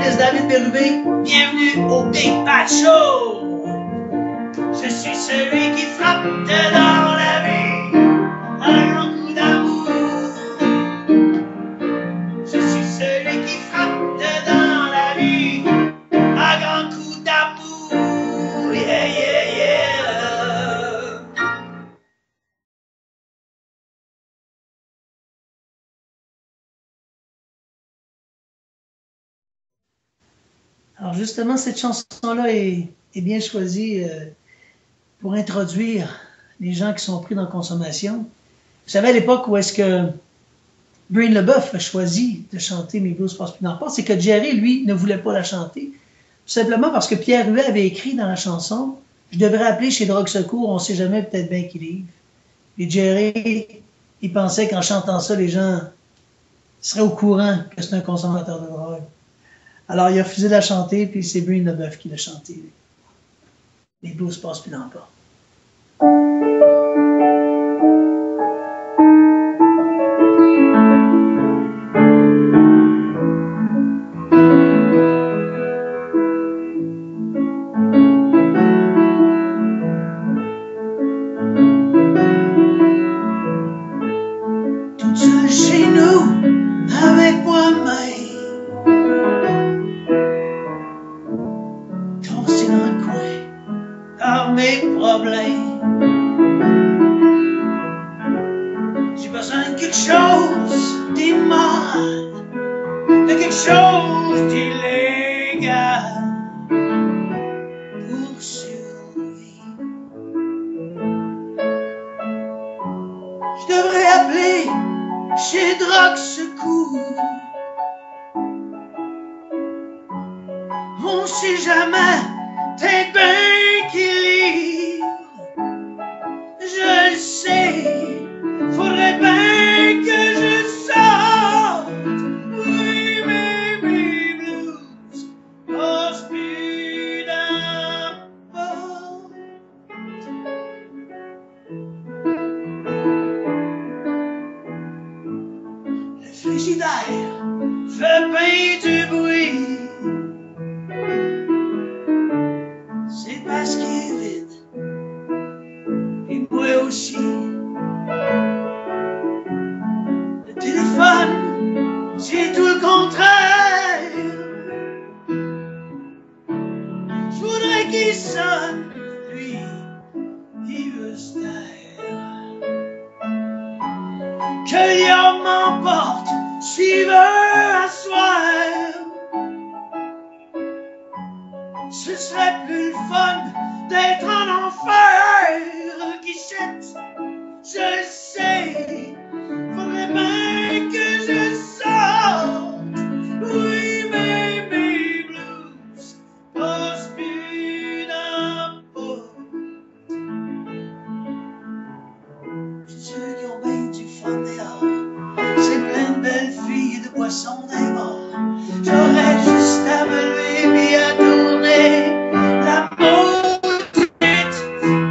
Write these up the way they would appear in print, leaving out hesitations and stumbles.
guitariste David Bérubé. Bienvenue au Big Bad Show. Je suis celui qui frappe dedans la vie un grand coup d'amour. Je suis celui qui frappe dedans la vie un grand coup d'amour. Yeah, yeah, yeah. Alors justement, cette chanson-là est bien choisie pour introduire les gens qui sont pris dans la consommation. Vous savez, à l'époque où est-ce que Bryn Leboeuf a choisi de chanter Mes blues passent plus dans le port, c'est que Jerry, lui, ne voulait pas la chanter. Tout simplement parce que Pierre Huet avait écrit dans la chanson « Je devrais appeler chez Drogue Secours, on ne sait jamais, peut-être bien qu'il livre. » Et Jerry, il pensait qu'en chantant ça, les gens seraient au courant que c'est un consommateur de drogue. Alors, il a refusé de la chanter, puis c'est Bryn Leboeuf qui l'a chanté. Les blues passent plus dans le port. Toute seule chez nous, avec moi-même. Tombé dans le coin, par mes problèmes. J'ai besoin de quelque chose d'immoral, de quelque chose d'illégal pour survivre. Je devrais appeler chez Drogue Secours. On sait jamais, peut-être bien qu'il livre. Je le sais, faudrait bien que je sorte. Oui, mais mes blues passent plus d'un port. Le frigidaire fait bien du bruit. C'est parce qu'il est vide, et moi aussi. Le téléphone, c'est tout le contraire. Je voudrais qu'il sonne, lui, il veut se taire. Que Lyon m'emporte, s'il veut asseoir. Ce serait plus le fun d'être en enfer. Qui sait, je le sais, faudrait bien que je sorte. Oui, mais mes blues passent plus d'un port. Ceux qui ont bien du fun dehors, c'est plein de belles filles et de poissons d'un bord. J'aurais juste à me lever et à tourner la maudite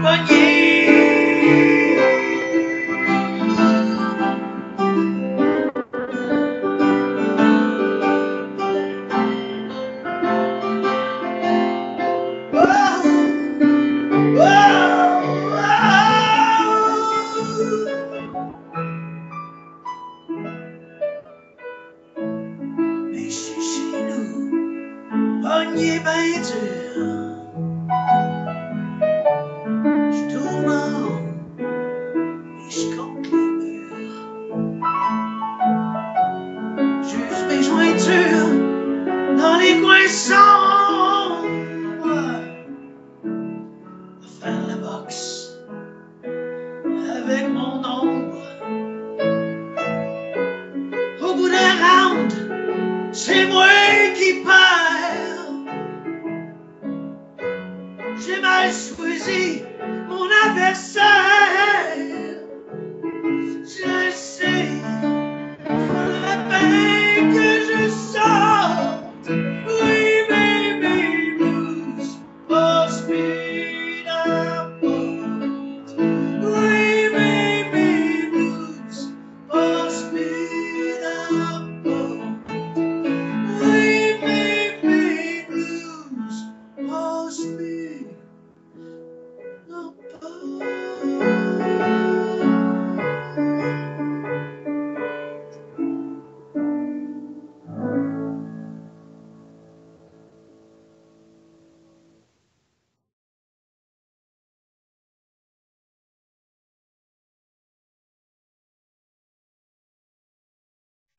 poignée. Oh, oh, oh. Mais je suis chez nous, pogné ben dur. Je tourne en rond et je compte les murs. J'use mes jointures dans les coins sombres. À faire la boxe avec mon ombre. Au bout d'un round, c'est moi qui perds. J'ai mal choisi mon adversaire. Je le sais, faudrait bien que je sorte. Oui, mais mes blues passent plus d'un port. Oui, mais mes blues passent plus d'un port. Oui, mais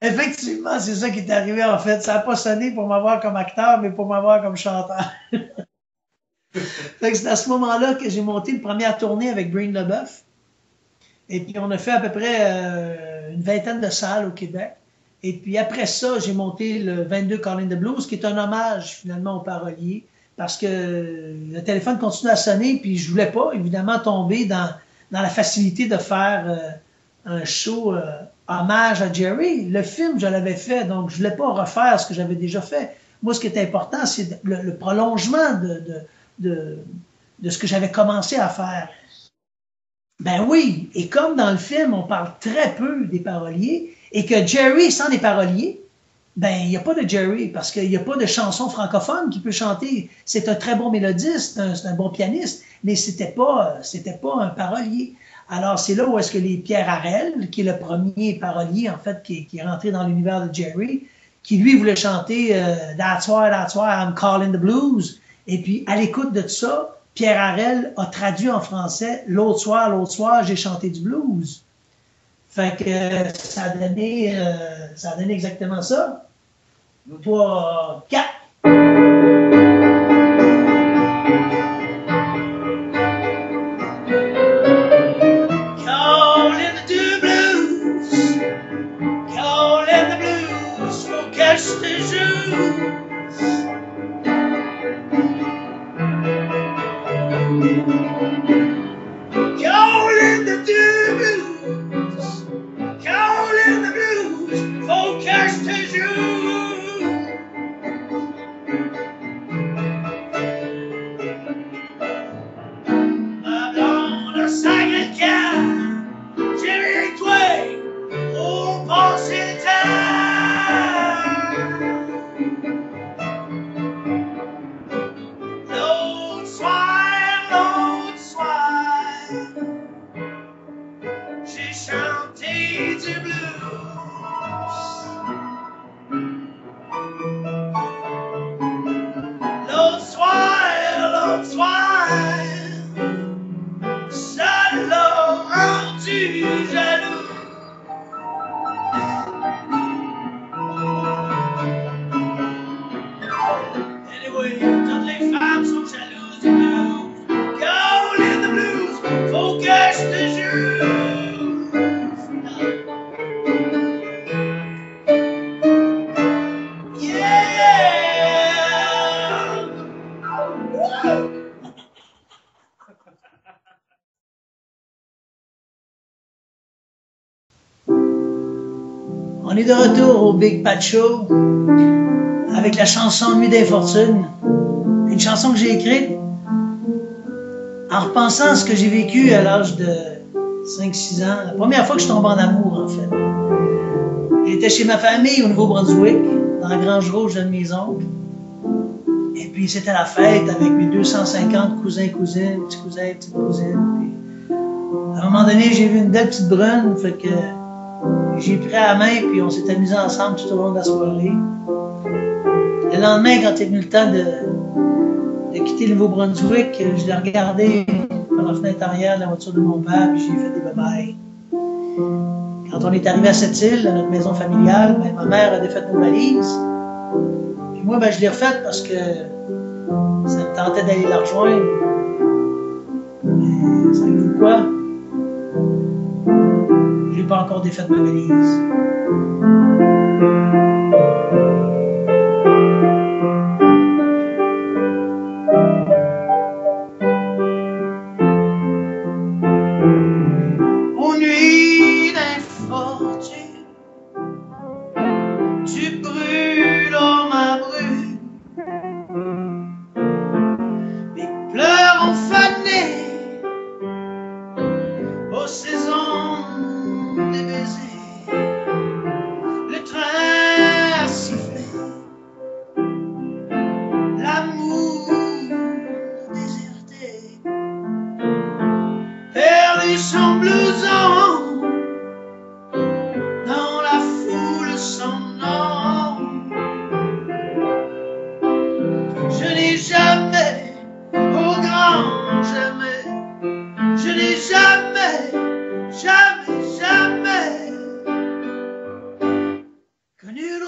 Effectivement, c'est ça qui est arrivé en fait. Ça n'a pas sonné pour m'avoir comme acteur, mais pour m'avoir comme chanteur. Fait que c'est à ce moment-là que j'ai monté une première tournée avec Breen LeBeuf. Et puis on a fait à peu près une vingtaine de salles au Québec. Et puis après ça, j'ai monté le 22 Calling the Blues, qui est un hommage finalement aux paroliers, parce que le téléphone continue à sonner, puis je voulais pas évidemment tomber dans la facilité de faire un show hommage à Jerry. Le film, je l'avais fait, donc je voulais pas refaire ce que j'avais déjà fait. Moi, ce qui est important, c'est le prolongement de, de ce que j'avais commencé à faire. Ben oui, et comme dans le film, on parle très peu des paroliers, et que Jerry, sans des paroliers, ben il n'y a pas de Jerry, parce qu'il n'y a pas de chanson francophone qui peut chanter. C'est un très bon mélodiste, c'est un bon pianiste, mais c'était pas un parolier. Alors c'est là où est-ce que les Pierre Harel, qui est le premier parolier en fait, qui est rentré dans l'univers de Jerry, qui lui voulait chanter That's why I'm calling the blues. Et puis à l'écoute de tout ça, Pierre Harel a traduit en français l'autre soir, j'ai chanté du blues. Fait que ça a donné exactement ça. 3, 4. Call in the blues, call in the blues, faut cache tes jours. Call in the blues, call in the blues, faut cache tes jours. Ma blonde a 54, Jerry et toi, au passé le temps. L'autre soir, j'ai chanté du blues. L'autre soir, ça l'a rendu jaloux. Anyway, toutes les femmes sont jalouses du blues. Call in the blues, faut que je te jure. Yeah! Woo! On est de retour au Big Pat Show avec la chanson Nuit d'infortune. Une chanson que j'ai écrite en repensant à ce que j'ai vécu à l'âge de 5-6 ans. La première fois que je tombe en amour, en fait. J'étais chez ma famille au Nouveau-Brunswick, dans la Grange Rouge de mes oncles. Et puis c'était la fête avec mes 250 cousins, cousines, petits cousins, petites cousines. Puis, à un moment donné, j'ai vu une belle petite brune, fait que j'ai pris à la main, puis on s'est amusés ensemble tout au long de la soirée. Le lendemain, quand est venu le temps de quitter le Nouveau-Brunswick, je l'ai regardé par la fenêtre arrière de la voiture de mon père, puis j'ai fait des bye-bye. Quand on est arrivé à cette île, à notre maison familiale, ben, ma mère a défait nos valises. Puis moi, ben, je l'ai refaite parce que ça me tentait d'aller la rejoindre. Mais savez-vous quoi? J'ai pas encore défait ma valise. Aux nuits d'infortune, tu brûles, oh ma brûle. Mes pleurs ont fané aux saisons des baisers.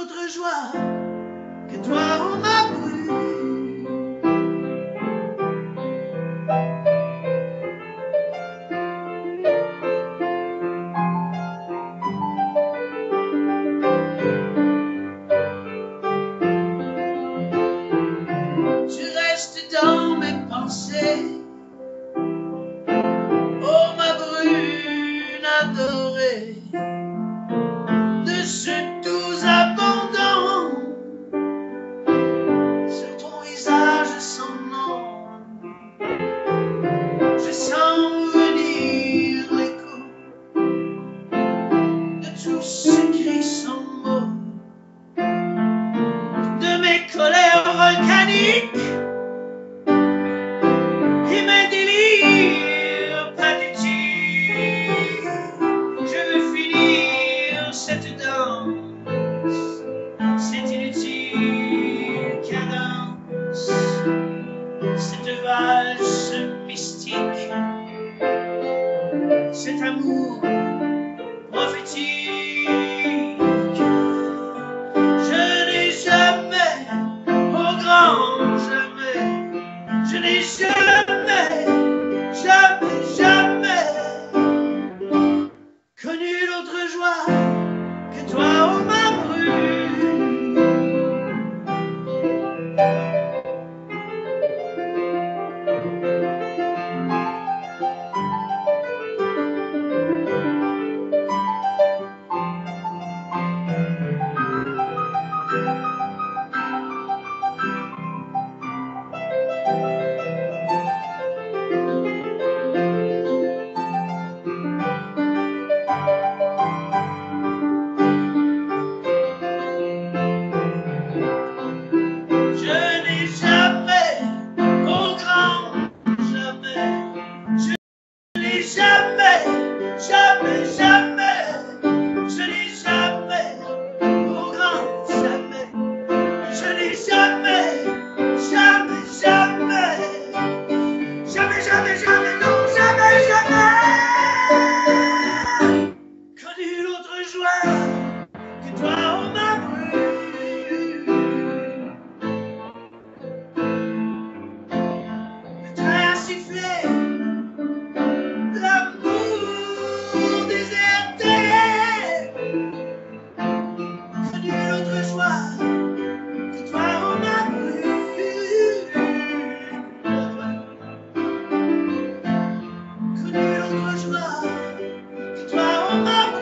d'autre joie que toi, oh ma brune. Tu restes dans mes pensées, oh ma brune adorée, de ce doux abandon, sur ton visage sans nom, je sens venir l'écho de tous ces cris sans mots, de mes colères volcaniques et mes délires pathétiques. Je veux finir cette danse, cette inutile cadence, cette valse mystique, cet amour prophétique. Je n'ai jamais, au grand jamais, je n'ai jamais, jamais, jamais connu d'autre joie que toi, oh ma brune. Je n'ai jamais, au grand jamais, je n'ai jamais, jamais, jamais, je n'ai jamais, au grand jamais, je n'ai jamais, jamais, jamais, jamais, jamais, jamais, non, jamais, jamais connu l'autre joie que toi, oh ma brune. Le train a sifflé, l'amour déserté, connu l'autre joie que toi, oh ma brune. Connu l'autre joie que toi, oh ma brune.